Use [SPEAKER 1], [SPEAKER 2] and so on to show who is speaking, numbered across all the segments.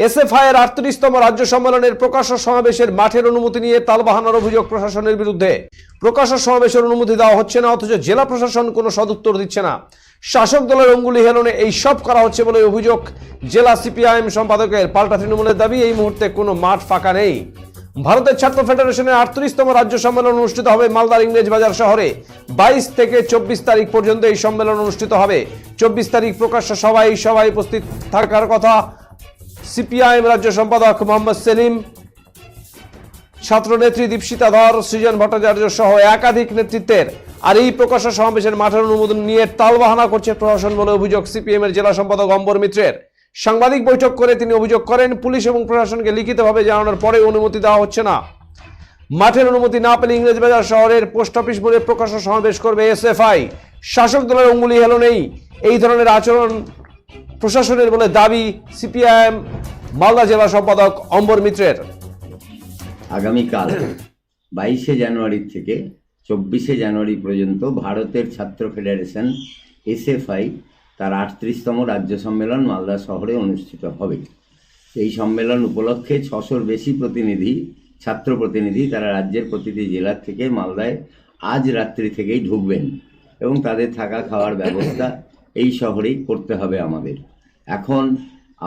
[SPEAKER 1] SFI এর 38তম রাজ্য সম্মেলনের প্রকাশ্য সমাবেশের মাঠের অনুমতি নিয়ে তালবাহানার অভিযোগ প্রশাসনের বিরুদ্ধে। প্রকাশ্য সমাবেশের অনুমতি দেওয়া হচ্ছে না, অথচ জেলা প্রশাসন কোনো সদুত্তর দিচ্ছে না। শাসক দলের অঙ্গুলি হেলনে এই সব করা হচ্ছে বলে অভিযোগ জেলা সিপিআইএম সম্পাদকের। পাল্টা তৃণমূলের দাবি, এই মুহূর্তে কোনো মাঠ ফাঁকা নেই। ভারতের ছাত্র ফেডারেশনের 38তম রাজ্য সম্মেলন অনুষ্ঠিত হবে মালদার ইংরেজবাজার শহরে। 22 থেকে 24 তারিখ পর্যন্ত এই সম্মেলন অনুষ্ঠিত হবে। 24 তারিখ প্রকাশ্য সভায় এই সভায় উপস্থিত থাকার কথা সিপিআইএম রাজ্য সম্পাদক মোহাম্মদ সেলিম, ছাত্রনেত্রী দীপশিতা ধর, সৃজন ভট্টাচার্য সহ একাধিক নেতৃত্বের। আর এই প্রকাশ্য সমাবেশের মাঠের অনুমোদন নিয়ে তালবাহানা করছে প্রশাসন বলে অভিযোগ সিপিএম এর জেলা সম্পাদক অম্বর মিত্রের। সাংবাদিক বৈঠক করে তিনি অভিযোগ করেন, পুলিশ এবং প্রশাসনকে লিখিতভাবে জানানোর পরে অনুমতি দেওয়া হচ্ছে না। মাঠের অনুমতি না পেলে ইংরেজবাজার শহরের পোস্ট অফিস মোড়ে প্রকাশ্য সমাবেশ করবে এসএফআই। শাসক দলের অঙ্গুলি হেলো নেই, এই ধরনের আচরণ প্রশাসনের বলে দাবি সিপিআইএম মালদা জেলা সম্পাদক অম্বর মিত্রের।
[SPEAKER 2] আগামীকাল 22শে জানুয়ারি থেকে 24শে জানুয়ারি পর্যন্ত ভারতের ছাত্র ফেডারেশন এসএফআই তার 38তম রাজ্য সম্মেলন মালদা শহরে অনুষ্ঠিত হবে। এই সম্মেলন উপলক্ষে 600-র বেশি ছাত্র প্রতিনিধি তারা রাজ্যের প্রতিটি জেলার থেকে মালদায় আজ রাত্রি থেকেই ঢুকবেন এবং তাদের থাকা খাওয়ার ব্যবস্থা এই শহরেই করতে হবে আমাদের। এখন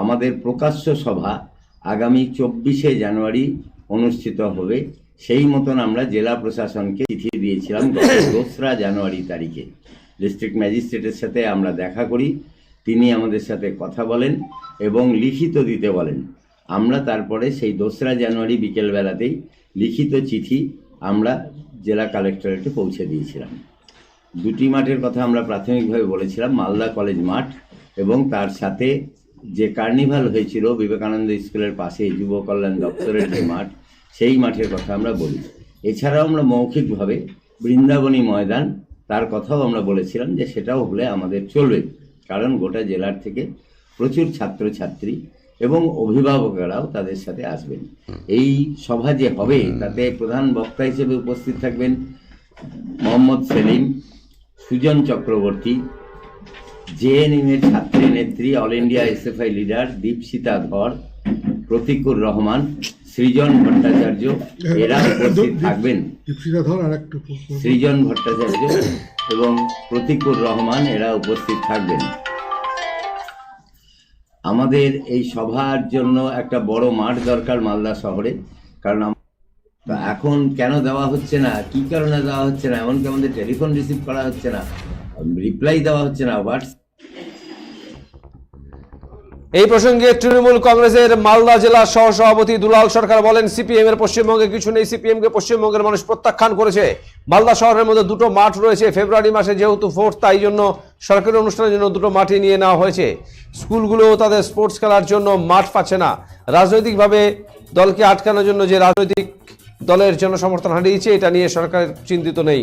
[SPEAKER 2] আমাদের প্রকাশ্য সভা আগামী 24শে জানুয়ারি অনুষ্ঠিত হবে। সেই মতন আমরা জেলা প্রশাসনকে চিঠি দিয়েছিলাম গত 2রা জানুয়ারি তারিখে। ডিস্ট্রিক্ট ম্যাজিস্ট্রেটের সাথে আমরা দেখা করি, তিনি আমাদের সাথে কথা বলেন এবং লিখিত দিতে বলেন। আমরা তারপরে সেই 2রা জানুয়ারি বিকেলবেলাতেই লিখিত চিঠি আমরা জেলা কালেক্টরেটে পৌঁছে দিয়েছিলাম। দুটি মাঠের কথা আমরা প্রাথমিকভাবে বলেছিলাম, মালদা কলেজ মাঠ এবং তার সাথে যে কার্নিভাল হয়েছিল বিবেকানন্দ স্কুলের পাশে যুব কল্যাণ দপ্তরের যে মাঠ, সেই মাঠের কথা আমরা বলি। এছাড়াও আমরা মৌখিকভাবে বৃন্দাবনী ময়দান, তার কথাও আমরা বলেছিলাম যে সেটাও হলে আমাদের চলবে, কারণ গোটা জেলার থেকে প্রচুর ছাত্রছাত্রী এবং অভিভাবকেরাও তাদের সাথে আসবেন। এই সভা যে হবে তাতে প্রধান বক্তা হিসেবে উপস্থিত থাকবেন মোহাম্মদ সেলিম, সুজন চক্রবর্তী, জেএনইউয়ের ছাত্রী নেত্রী, all India SFI leader Dipsita ধর, প্রতীকুর রহমান, সৃজন ভট্টাচার্য, এরা উপস্থিত থাকবেন। সৃজন ভট্টাচার্য এবং প্রতীকুর রহমান এরা উপস্থিত থাকবেন। আমাদের এই সভার জন্য একটা বড় মাঠ দরকার মালদা শহরে, কারণ এখন কেন দেওয়া হচ্ছে না, কি কারণে দেওয়া হচ্ছে না, এমনকি আমাদের টেলিফোন রিসিভ করা হচ্ছে না, রিপ্লাই দেওয়া হচ্ছে না,
[SPEAKER 1] এই প্রসঙ্গে তৃণমূল কংগ্রেসের মালদা জেলা সহসভাপতি দুলাল সরকার বলেন, সিপিএম এর পশ্চিমবঙ্গে কিছু নেই, সিপিএম কে পশ্চিমবঙ্গের মানুষ প্রত্যাখ্যান করেছে। মালদা শহরের মধ্যে দুটো মাঠ রয়েছে, ফেব্রুয়ারি মাসে যেহেতু 4th তাই জন্য সরকারি অনুষ্ঠানের জন্য দুটো মাঠই নিয়ে নেওয়া হয়েছে। স্কুলগুলো তাদের স্পোর্টস খেলার জন্য মাঠ পাচ্ছে না। রাজনৈতিকভাবে দলকে আটকানোর জন্য যে রাজনৈতিক দলের জনসমর্থন হারিয়েছে, এটা নিয়ে সরকার চিন্তিত নেই।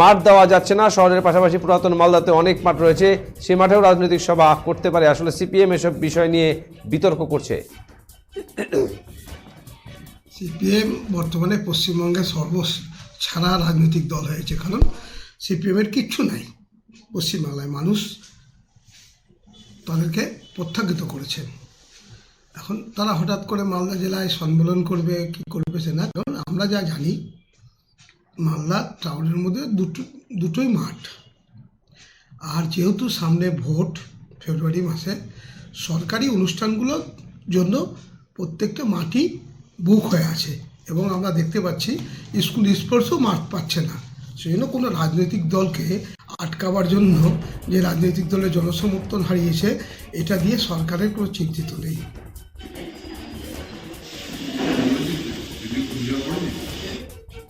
[SPEAKER 1] মাঠ দেওয়া যাচ্ছে না। শহরের পাশাপাশি পুরাতন মালদাতে অনেক মাঠ রয়েছে, সেই মাঠেও রাজনৈতিক সভা করতে পারে। আসলে সিপিএম এসব বিষয় নিয়ে বিতর্ক করছে।
[SPEAKER 3] সিপিএম বর্তমানে পশ্চিমবঙ্গের ছাড়া রাজনৈতিক দল হয়েছে, কারণ সিপিএমের কিচ্ছু নাই পশ্চিমবাংলায়। মানুষ তাদেরকে প্রত্যাখ্যাত করেছেন। এখন তারা হঠাৎ করে মালদা জেলায় সম্মেলন করবে, কি করবে সে না, কারণ আমরা যা জানি মালদা টাউনের মধ্যে দুটোই মাঠ। আর যেহেতু সামনে ভোট ফেব্রুয়ারি মাসে, সরকারি অনুষ্ঠানগুলোর জন্য প্রত্যেকটা মাঠই বুক হয়ে আছে এবং আমরা দেখতে পাচ্ছি স্কুল স্পোর্টসও মাঠ পাচ্ছে না। সেই জন্য কোনো রাজনৈতিক দলকে আটকাবার জন্য যে রাজনৈতিক দলের জনসমর্থন হারিয়েছে, এটা দিয়ে সরকারের কোনো চিন্তিত নেই।